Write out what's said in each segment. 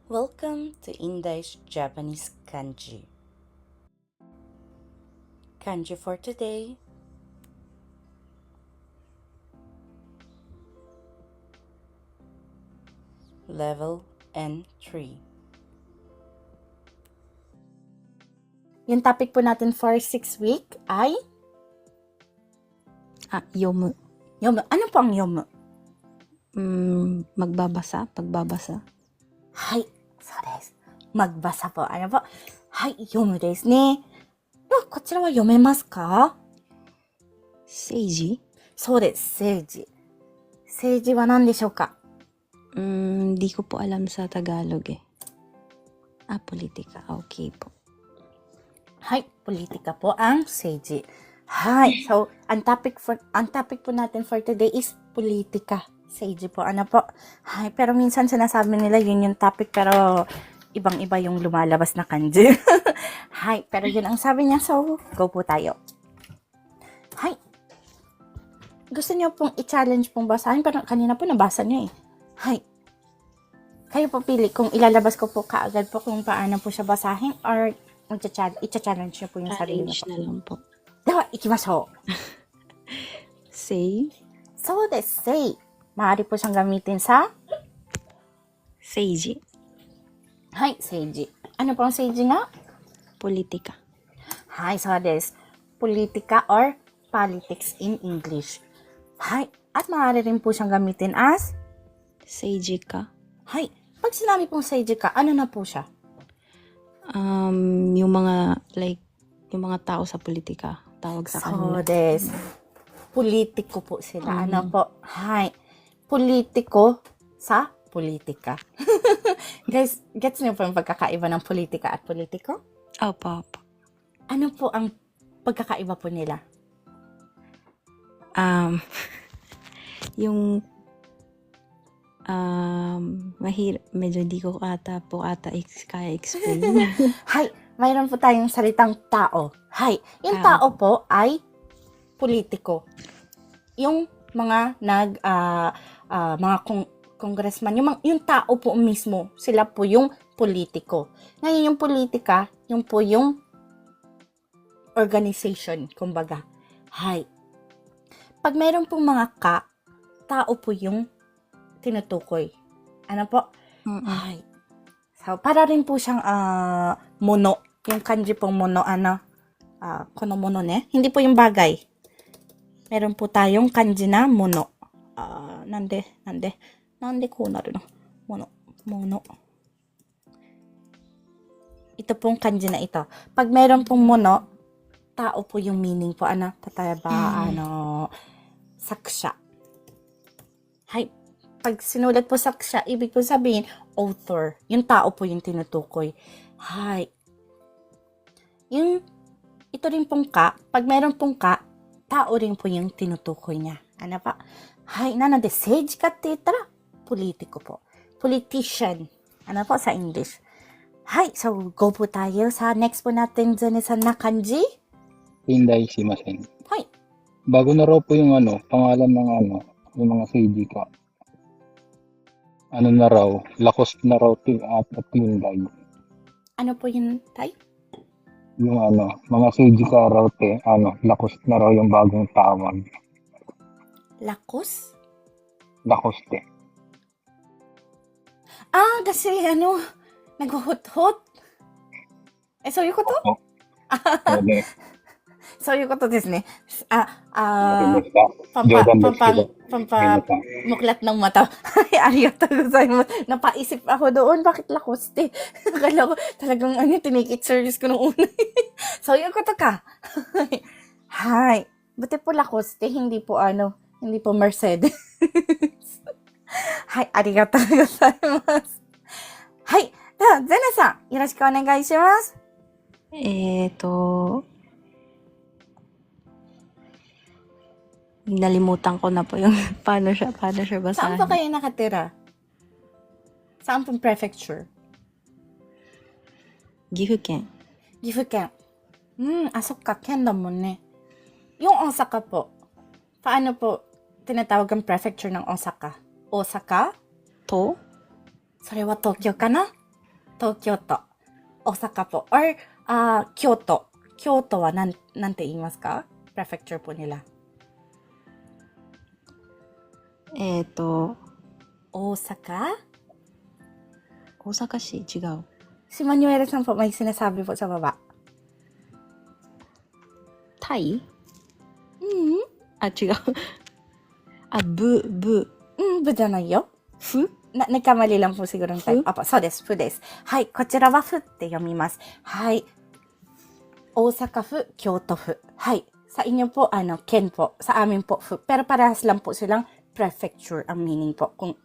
Welcome to Indai's Japanese Kanji. Kanji for today. Level N3. Yung topic po natin for 6 week ay yomu. yomu. Ano po ang yomu? Magbabasa, pagbabasa. Hai, so desu. Magbasa po. Ano po? Hai, yomu desu ne. Koちらは読めますか? Seiji? そうです、政治。政治は何でしょうか? Di ko po alam sa Tagalog eh. Politika. Okay po. Hai, politika po ang seiji. Hai, so ang topic po natin for today is politika. Seiji po, ano po? Hai, pero minsan sinasabi nila yun yung topic pero ibang-iba yung lumalabas na kanji. Hai, pero yun ang sabi niya, so go po tayo. Hai. Gusto niyo pong i-challenge pong basahin, pero kanina po nabasa niyo eh. Hai. Kayo po pili kung ilalabas ko po kaagad po kung paano po siya basahin or i-challenge niyo po yung sarili niyo po. Challenge na lang po. Dewa, ikimashou. Sei? So desu, sei. Maaari po siyang gamitin sa Seiji? hai, seiji. Ano po ang seiji nga? Politika. Hai, so desu. Politika or politics in English. Hai. At maaari rin po siyang gamitin as Seiji ka? hai. Pag sinabi pong seiji ka, ano na po siya? Yung mga tao sa politika, tawag sa kanila. So desu. Politiko po sila. Ano po? Hai. Politiko sa politika. Guys, gets niyo po yung pagkakaiba ng politika at politiko? Opo. Ano po ang pagkakaiba po nila? Yung medyo di ko kaya explain. Hai, mayroon po tayong salitang tao. Hai, yung tao po ay politiko. Yung mga mga congressman, yung tao po mismo, sila po yung politiko. Ngayon yung politika, yung po yung organization, kumbaga. Hai. Pag mayroon pong mga tao po yung tinutukoy. Ano po? Hai. So, para rin po siyang mono. Yung kanji pong mono, kono mono ne. Hindi po yung bagay. Meron po tayong kanji na mono. Nande ko naru no? Mono. Ito pong kanji na ito. Pag meron pong mono, tao po yung meaning po. Tatayaba, saksha. Hai. Pag sinulat po saksha, ibig po sabihin, author. Yung tao po yung tinutukoy. Hai. Ito rin pong pag meron pong tao rin po yung tinutukoy niya. Ano pa? Hai, nanade, seiji kaって言ったら、politiko po. Politician. Ano po sa English? Hai, so go po tayo sa next po natin Zene-san na kanji. Inday shimasen. Hai. Bago na raw po yung pangalan ng yung mga seiji ka. Na raw, lakos na raw at Hyundai. Ano po yung type? Yung mga seiji ka raw lakos na raw yung bagong tawag. Lakos? Lakos te. Kasi naghuhot-hot.そういうこと?そういうことですね。Muklat ng mata. Ay, arigatou gozaimasu. Napaisip ako doon, bakit lakoste? Akala ko talagang tinikit service ko nung una. So, yung koto ka. Hay. Buti po lakoste, hindi po Mercedes. Hay, arigatou gozaimasu. Hay. Zena-san, yoroshiku onegai shimasu. Nalimutan ko na po yung paano siya basahin. Saan pa kayo nakatira? Saan pong prefecture? Gifuken. Gifuken. Sokka, ken da mon ne. Yung Osaka po, paano po tinatawag ang prefecture ng Osaka? Osaka? To? それは東京かな?東京都、大阪po, or Kyoto. Kyoto はなんて言いますか prefecture po nila. 大大阪市違う。 Si Manuela san po may sinasabi po sa baba. タイ Mm, あ、違う。あ、部。 bu じゃないよ。ふ nagkamali lang po siguro ng type. Fu? Opo, so desu, fu desu. はい、こちらはfuって読みます。はい。大阪府、京都府。はい。Sa inyo po, ken po. Sa amin po, fu. Pero parehas lang po silang prefecture ang meaning po. Kung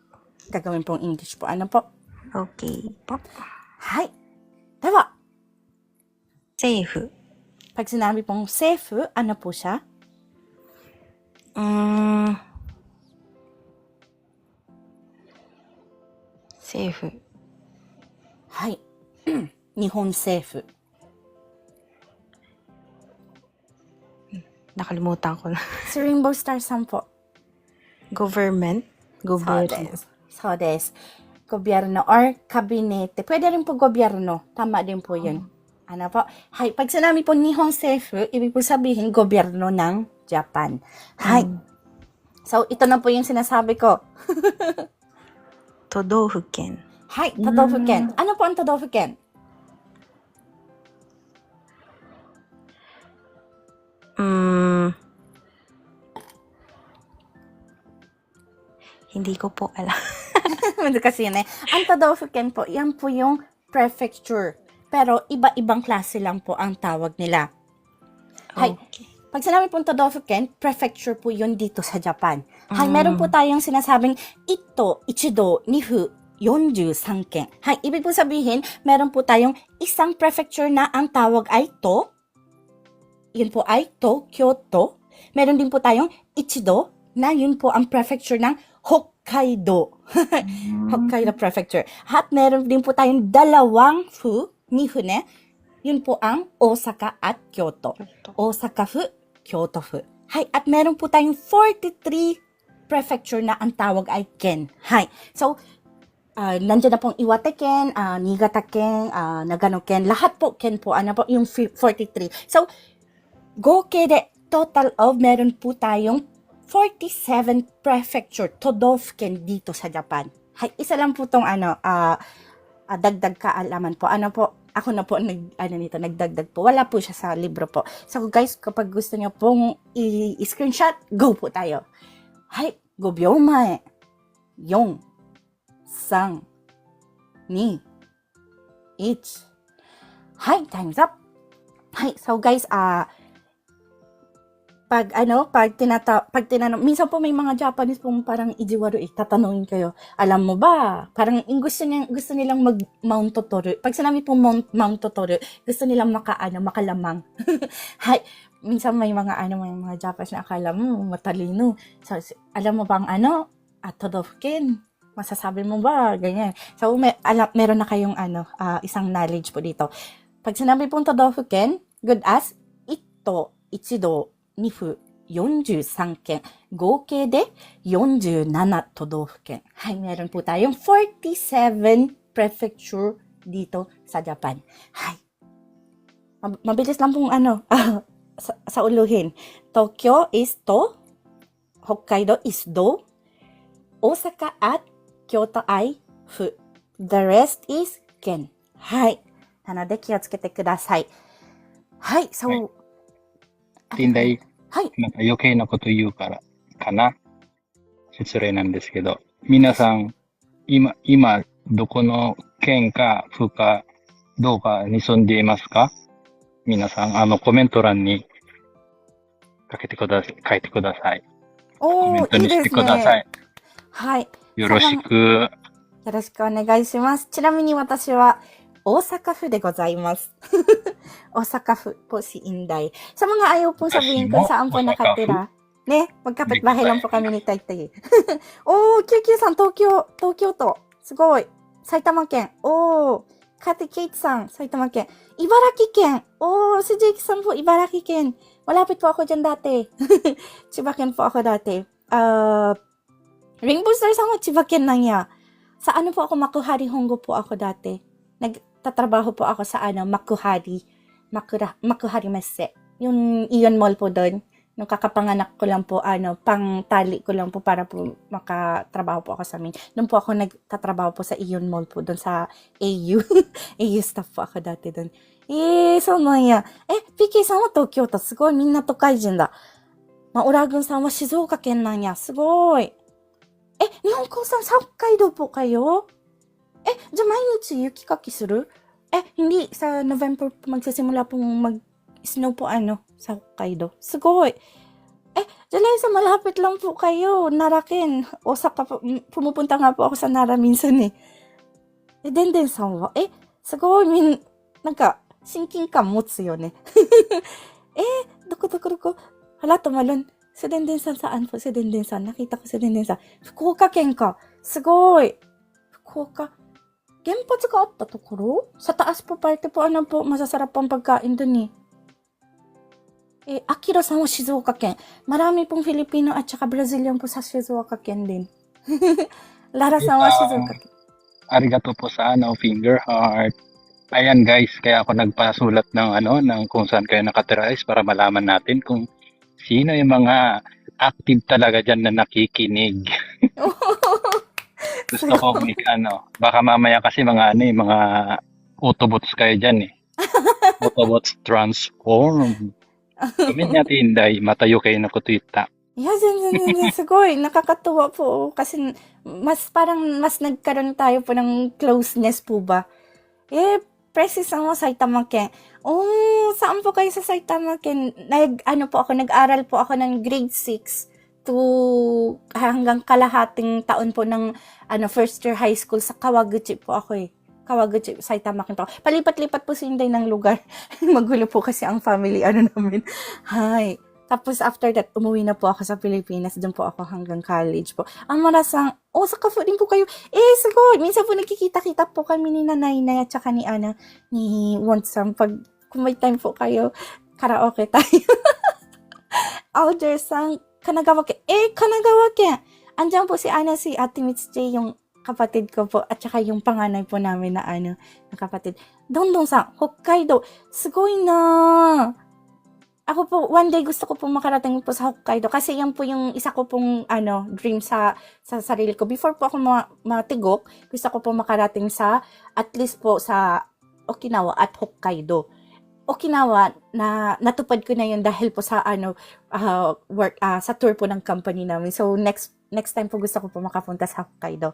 gagawin pong English po. Ano po? OK po. はい。では、政府。 pag sinabi pong seifu, ano po siya? 政府。はい。日本政府。 Nakalimutan ko na. Si Rainbow Star Sun po. Government. そうで Gobyerno. す。そうです。Gobyerno or kabinete. Pwede rin po gobyerno. Tama din po yun. Ano po? Hay, pag sinabi po Nihon Seifu, ibig po sabihin gobyerno ng Japan. Hay. So, ito na po yung sinasabi ko. 都道府県。 Hay, Todofuken. Ano po ang Todofuken? Hindi ko po alam. Kasi yun eh. Ang Todofuken po, yan po yung prefecture. Pero iba-ibang klase lang po ang tawag nila. Hay, Okay. pag sinabi pong Todofuken, prefecture po yun dito sa Japan. Hay, meron po tayong sinasabing ito, ichido, nifu, 43 ken. Hay, ibig po sabihin, meron po tayong isang prefecture na ang tawag ay to. Yun po ay Tokyo to. Meron din po tayong ichido na yun po ang prefecture ng Hokkaido. Hokkaido prefecture. At meron din po tayong dalawang nifu ne. Yun po ang Osaka at Kyoto. Osaka fu, Kyoto fu. Hay, at meron po tayong 43 prefecture na ang tawag ay ken. Hay. So, nandiyan na pong Iwate ken, Niigata ken, Nagano ken. Lahat po ken po. Ano po yung 43. So, goke de total of meron po tayong 47 prefecture, Todofuken dito sa Japan. Hay, isa lang po tong dagdag kaalaman po. Ano po, ako na po nagdagdag po. Wala po siya sa libro po. So guys, kapag gusto niyo pong i-screenshot, go po tayo. Hay, 5秒前。4、3、2、1。はい、time's up. はい、so guys, pag tinanong, minsan po may mga Japanese pong parang ijiwaro tatanungin kayo, alam mo ba? Parang gusto nilang mag-Mount Totoru. Pag sinabi po Mount Totoru, gusto nilang makalamang. Hay, minsan may mga Japanese na akala mo, matalino. So, alam mo bang Todofuken? Masasabi mo ba? Ganyan. So, meron na kayong isang knowledge po dito. Pag sinabi pong Todofuken, good as, ito, ichido, nifu, 43 ken. 合計で47都道府県。はい、meron po tayong 47 prefecture dito sa Japan. Hay. Mabilis lang pong sa uluhin. Tokyo is to, Hokkaido is do, Osaka at Kyoto ay fu. The rest is ken. Hay. なので気をつけてください。はい、so, 近代、はい。なんか余計なこと言うからかな。失礼なんですけど、皆さん、今、どこの県か府かどうかに住んでいますか？皆さん、コメント欄に書いてください。コメントにしてください。はい。よろしく。よろしくお願いします。ちなみに私は大阪府でございます。大阪府po si Inday. Sa mga ayaw pong sabihin kung saan po nakatira. Ne, magkapit-bahay lang po kami ni Taytay. Oh, QQ さん、東京都。すごい。埼玉県。Oh, Kati Kate さん、埼玉県。茨城県。Oh, si Jake さんpo, 茨城県。Malapit po ako dyan dati. Chibaken po ako dati. Rainbow Star さんは千葉県なんや。Sa ano po ako, Makuhari Hongo po ako dati. nagtatrabaho po ako sa Makuhari Messe. Yung Ion Mall po doon. Nung kakapanganak ko lang po, pang tali ko lang po para po makatrabaho po ako sa amin. Doon po ako nagtatrabaho po sa Ion Mall po, doon sa AU. AU staff po ako dati doon.そうなんや。PK さんは東京都、すごい、みんな都会人だ。まあ、オラグンさんは静岡県なんや、すごい。日本高さん、北海道po kayo? Diyan毎日雪かきする? Hindi. Sa November po magsisimula pong mag-snow po sa Hokkaido. Sugoi. Jalay sa malapit lang po kayo. Naraken. Osaka po. Pumupunta nga po ako sa Nara minsan eh. Denden-san wa? Sugoi. Shinkinkan motsu yo ne. Doko. Hala, tumalon. Si Denden-san saan po? Si Denden-san. Nakita ko si Denden-san. Fukuoka ken ka. Sugoi. Fukuoka. 原発があったところ? Sa taas po parte po po masasarap pang pagkain dun eh. Akira san wa Shizuoka ken. Marami pong Filipino at saka Brazilian po sa Shizuoka ken din. Lara san wa Shizuoka ken. Arigato po sa finger heart. Ayan guys, kaya ako nagpasulat ng kung saan kayo nakatira is para malaman natin kung sino yung mga active talaga dyan na nakikinig. Gusto ko baka mamaya kasi mga Autobots kayo dyan eh. Autobots transform. Kami natin dahil matayo kayo na kutita. Yeah,全然 sugoi. Nakakatuwa po kasi parang mas nagkaroon tayo po ng closeness po ba. Precis mo Saitama Ken. Saan po kayo sa Saitama Ken? Nag-aral po ako ng grade 6 to hanggang kalahating taon po ng first year high school sa Kawaguchi po ako eh. Kawaguchi, Saitama Ken po. Palipat-lipat po sinday ng lugar. Magulo po kasi ang family namin. Hi. Tapos after that, umuwi na po ako sa Pilipinas. Doon po ako hanggang college po. Ang marasang, Osaka po din po kayo. Sugoi. Minsan po nagkikita-kita po kami ni Nanay at saka ni Wonsam. Kung may time po kayo, karaoke tayo. Alder-san, Kanagawa Ken. Kanagawa Ken. Andiyan po si Ate Mitsuchi, yung kapatid ko po, at saka yung panganay po namin na kapatid. Dondon-san, Hokkaido. Sugoi na. Ako po, one day gusto ko pong makarating po sa Hokkaido kasi yan po yung isa ko pong dream sa sarili ko. Before po ako matigok, gusto ko pong makarating sa at least po sa Okinawa at Hokkaido. Okinawa na natupad ko na yun dahil po sa work sa tour po ng company namin. So next time po gusto ko po makapunta sa Hokkaido.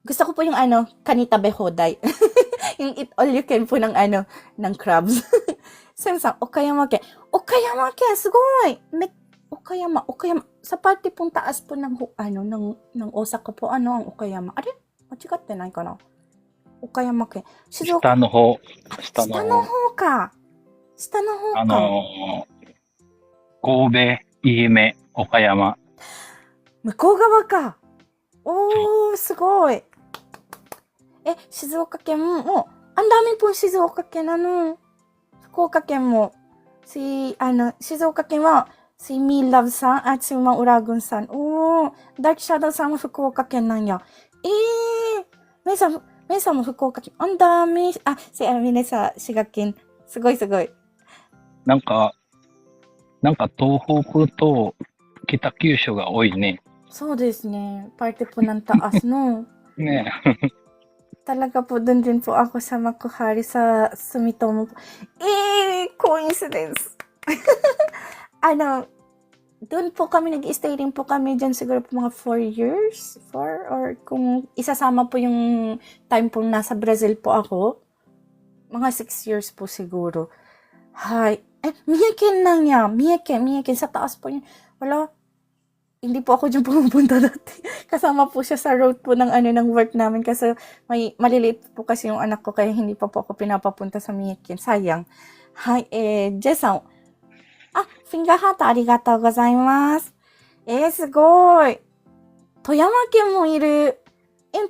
Gusto ko po yung Kanita Behodai. Yung eat all you can po ng crabs. Sam-san, Okayama Ken. Okayama Ken, sugoi! Okayama. Sa parte pong taas po ng Osaka po, ang Okayama. Are? Machigatte nai ka na? Okayama Ken. Shita no ho. Shita no ho ka. Kobe, Iime, Okayama. 向こう側か。すごい。静岡県も、ang dami pong 静岡県福岡県も、静岡県は、si Milav さん、at si Mauragon さん。Dark Shadow さんは福岡県なんや。メイさんも福岡県。ang dami. Si Amine さ、滋賀県。すごい。なんか東北と北九州が多いね。そうですね。parte po ng taas, no? Ne. Talaga po, dun din po ako sa Makuhari sa Sumitomo. Coincidence. Dun po kami, nag-stay rin po kami dyan siguro po mga 4 years. 4 or kung isasama po yung time po nasa Brazil po ako, mga 6 years po siguro. Hi. Miyaken lang niya. Miyaken. Sa taas po yun. Wala. Hindi po ako dyan pumupunta dati. Kasama po siya sa road po ng work namin kasi may maliliit po kasi yung anak ko kaya hindi pa po ako pinapapunta sa Miyaken. Sayang. Hi, Jay-san. Finger heart, arigatou gozaimasu. すごい. Toyama Ken mo iru.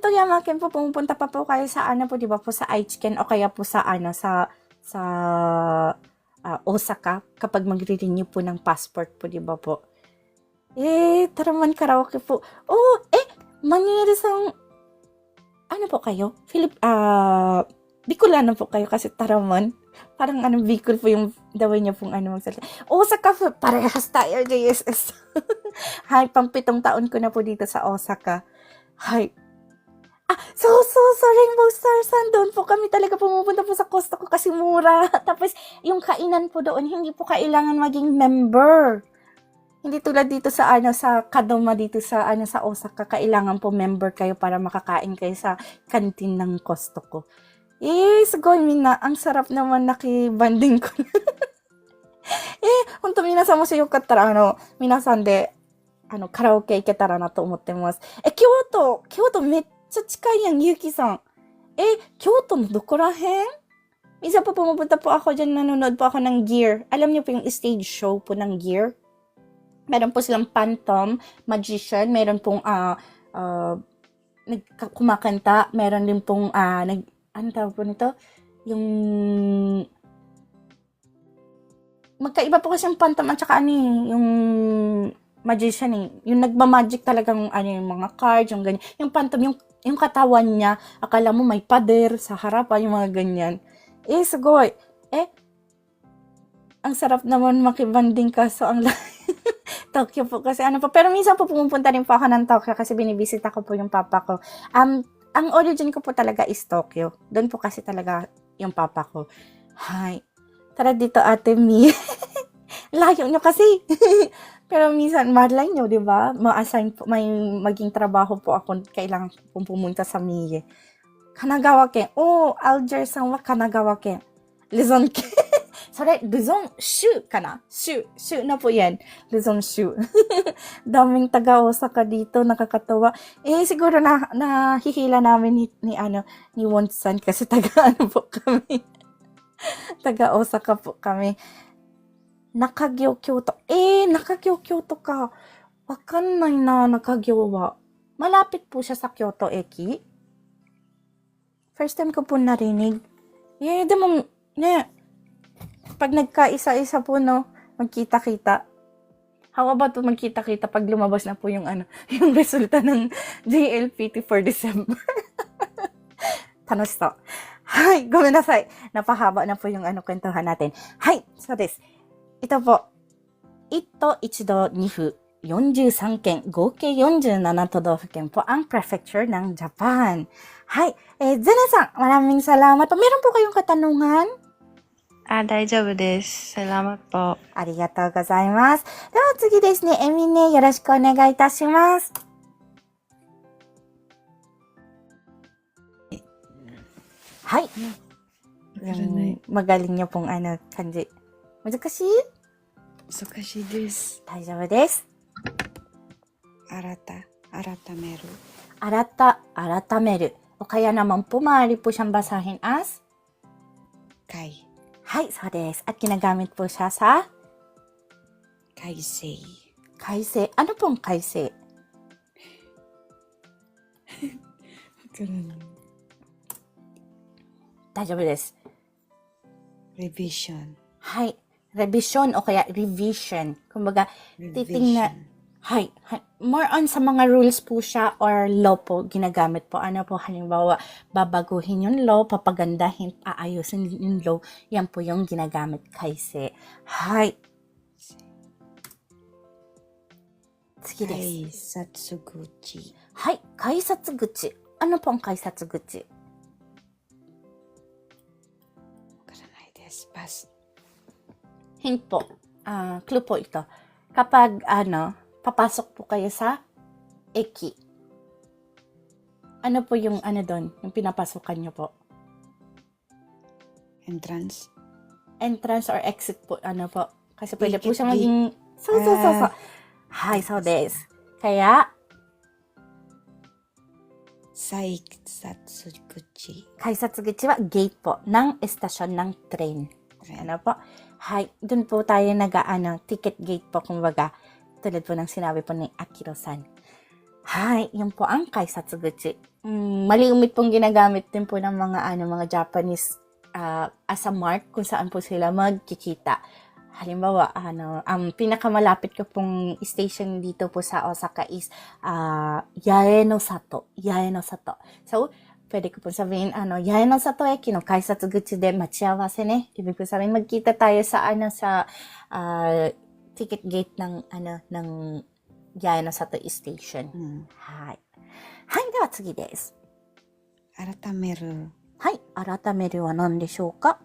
Toyama Ken po pumupunta pa po kayo sa po, di ba po sa Aichiken o kaya po sa Osaka kapag magre-renew po ng passport po, di ba po? Tara man karaoke po. Manuel-san, po kayo? Bicolano po kayo kasi Taramon. Parang Bicol po yung the way niya pong magsalita. Osaka po, parehas tayo, JSS. Hay, pang 7 taon ko na po dito sa Osaka. Hay. Sa Rainbow Star Sun, doon po kami talaga pumupunta po sa Costco kasi mura. Tapos, yung kainan po doon, hindi po kailangan maging member. Hindi tulad dito sa sa Kadoma dito sa sa Osaka, kailangan po member kayo para makakain kayo sa kantin ng Costco. Sugoi mina, ang sarap naman nakibanding ko. 本当皆さんもしよかったら皆さんでカラオケ行けたらなと思ってます。京都めっちゃ近いやん、ゆうきさん。京都のどこら辺? Isa po pumupunta po ako dyan, nanonood po ako ng Gear. Alam niyo po yung stage show po ng Gear? Meron po silang phantom, magician, meron pong kumakanta, meron din pong ano tawag po nito? Yung magkaiba po kasi yung phantom at saka yung magician yung nagma-magic talagang yung mga cards, yung ganyan. Yung phantom, yung katawan niya, akala mo may pader sa harapan, yung mga ganyan. Sugoi. Ang sarap naman makibanding kaso ang Tokyo po kasi pero minsan po pumupunta rin po ako ng Tokyo kasi binibisita ko po yung papa ko. Ang origin ko po talaga is Tokyo. Doon po kasi talaga yung papa ko. Hay. Tara dito, Ate Mi. Layo nyo kasi. Pero minsan, malay nyo, di ba? Ma-assign po, may maging trabaho po ako, kailangan pong pumunta sa Mie. Kanagawa ken. Alger-san wa Kanagawa ken. Luzon ken. Sorry, Luzon Shu ka na? Shu na po yan. Luzon Shu. Daming taga-Osaka dito, nakakatawa. Siguro nahihila namin ni Won-san kasi taga po kami. Taga-Osaka po kami. Nakagyo Kyoto. Nakagyo Kyoto ka. Wakannay na Nakagyo wa. Malapit po siya sa Kyoto Eki. First time ko po narinig. Di mo, pag nagkaisa-isa po, magkita-kita. How about magkita-kita pag lumabas na po yung yung resulta ng JLPT for December. Tanoshito. Hay, gomenasai. Napahaba na po yung kwentuhan natin. Hay, so this. Ito po. Ito, ichido, nifu, 43 ken, 合計47都道府県po ang prefecture ng Japan. Hay, Zena-san, maraming salamat po. Meron po kayong katanungan? 大丈夫です。salamat po. ありがとうございます。では次ですね、エミネ、よろしくお願いいたします。はい。magaling niyo pong kanji. 難しい？難しいです。大丈夫です。改める。改める. O kaya naman po, maaari po siyang basahin as? Kai. はい、そうです。At ginagamit po siya sa? 改正。改正. Ano pong 改正? わからない。大丈夫です。revision. はい。revision o kaya revision. Kumbaga, titingnan. Hay, more on sa mga rules po siya or law po ginagamit po. Halimbawa, babaguhin yung law, papagandahin, aayusin yung law. Yan po yung ginagamit kaise. Hay. Sige desu. Kaisatsuguchi. Hay, kaisatsuguchi. Ano po ang kaisatsuguchi? わからないです。pass. Hint po. Clue po ito. Kapag, papasok po kayo sa eki. Ano po yung doon? Yung pinapasokan nyo po? entrance. Entrance or exit po. Po? Kasi pwede po Gate, siya maging... So. Hi, so des. Kaya, Kaisatsuguchi. kaisatsuguchi wa gate po ng estasyon ng train. Ano po? Hi, dun po tayo ticket gate po, kumbaga. Tulad po ng sinabi po ni Akiro-san. Hi, yun po ang kaisatsuguchi. Maliumit pong ginagamit din po ng mga Japanese as a mark kung saan po sila magkikita. Halimbawa, ang pinakamalapit ko pong station dito po sa Osaka is Yae no Sato. So, pwede ko po sabihin, Yaenosato Eki no kaisatsuguchi de machiawase ne. Ibig ko sabihin, magkita tayo sa, ticket gate ng Yaenosato Station. うん。はい。はい、では次です。改める。はい、改めるは何でしょうか？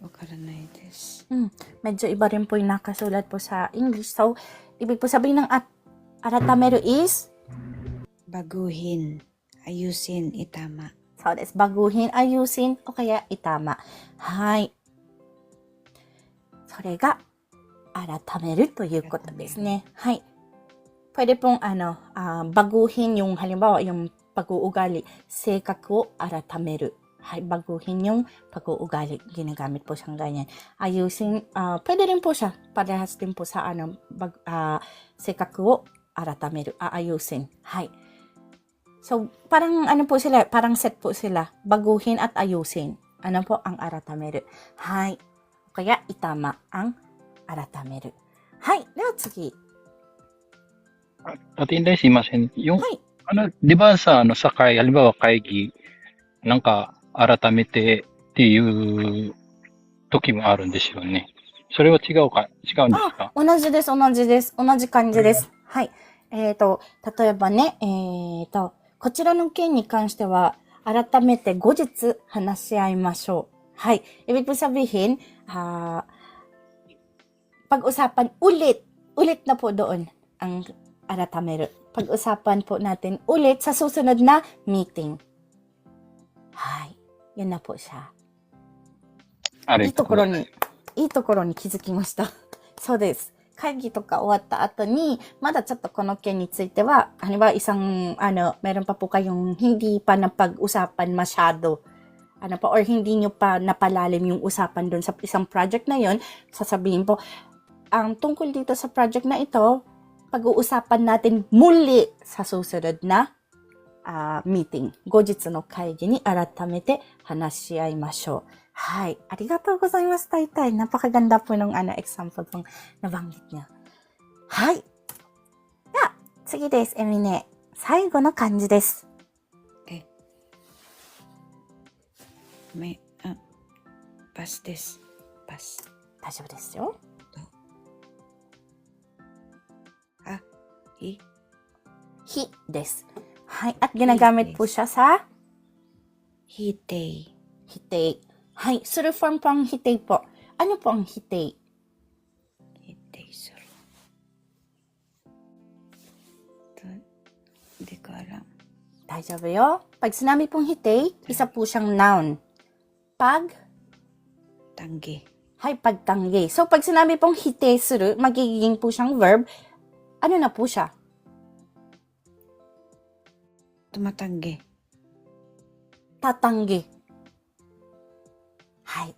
わからないです。 Medyo iba rin po yung nakasulat po sa English. So, ibig po sabihin ng aratameru is, Baguhin. Ayusin. Itama. so des, baguhin, ayusin, o kaya itama. Hai. それが、改めるということですね。はい。Pwede pong baguhin yung halimbawa yung pag-uugali, 性格を改める. Hay, baguhin yung pag-uugali. Ginagamit po siyang ganyan. Ayusin, pwede rin po siya. Parehas din po sa 性格を改める. Aayusin. Hay. So, parang po sila, parang set po sila. Baguhin at ayusin. Ano po ang aratameru? Hay. Kaya itama ang aratameru. Hay. では次。At hindi, si Masen, yung, Hay. di ba sa, sa halimbawa, kaigi, なんか、改めてっていう時もあるんですよね。それは違うんですか？同じです、同じです。同じ感じです。はい。例えばね、こちらの件に関しては、改めて後日話し合いましょう。はい。Ibig po sabihin, pag-usapan ulit. Ulit na po doon ang aratameru. Pag-usapan po natin ulit sa susunod na meeting. Hai. Yan na po siya. いいところに気づきました。そうです。会議とか終わった後に、まだちょっとこの件については、halimbawa meron pa po kayong hindi pa napag-usapan masyado. Or hindi nyo pa napalalim yung usapan doon sa isang project na yon, sasabihin po, ang tungkol dito sa project na ito, pag-uusapan natin muli sa susunod na meeting. 後日の会議に改めて話し合いましょう。はい。ありがとうございます、タイタイ。Napakaganda po ng example pong nabanggit niya. はい。では、次です。エミネ。最後の漢字です。パスです。パス。大丈夫ですよ。ひです。はい。At ginagamit po siya sa hitei. hitei. はい。する form po ang hitei po. Ano po ang hitei? Hitei suru. Hindi ko alam. 大丈夫よ。Pag sinabi pong hitei, isa po siyang noun. Pag? Tanggi. Hay, pagtanggi. So, pag sinabi pong hitei suru, magiging po siyang verb. Ano na po siya? Tumatanggi. Tatanggi. Hay.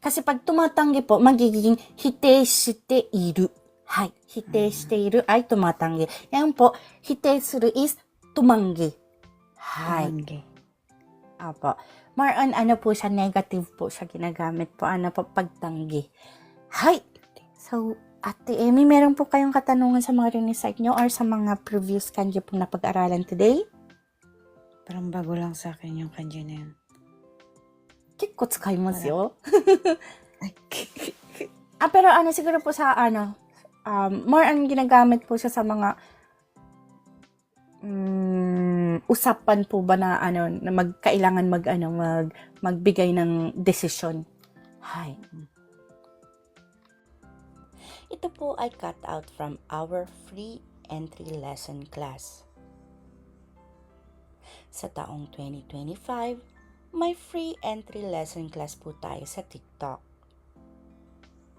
Kasi pag tumatanggi po, magiging hitei shite iru. Hay. Hitei shite iru ay tumatanggi. Yan po, hitei suru is tumanggi. Hay. Tumanggi. Apo. More on po siya, negative po siya ginagamit po. Pagtanggi. Hay. So, Ate Amy, meron po kayong katanungan sa mga rinisite nyo or sa mga previous kanji pong napag-aralan today? Parang bago lang sa akin yung kanji na yun. 結構使いますよ。Pero siguro po sa more on ginagamit po siya sa mga usapan po ba na na kailangan magbigay ng desisyon. Hay. Ito po ay cut out from our free entry lesson class. Sa taong 2025, may free entry lesson class po tayo sa TikTok.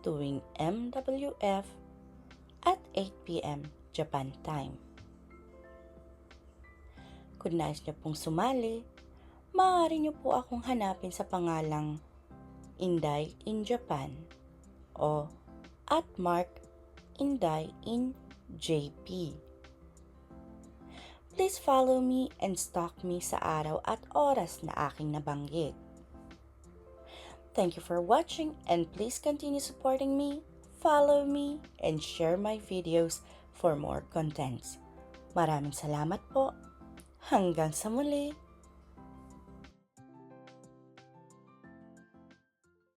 Tuwing MWF at 8 p.m. Japan time. Kung nais niyo pong sumali, maaari niyo po akong hanapin sa pangalang Inday in Japan o @Mark Inday in JP. Please follow me and stalk me sa araw at oras na aking nabanggit. Thank you for watching and please continue supporting me, follow me, and share my videos for more contents. Maraming salamat po. Hanggang sa muli.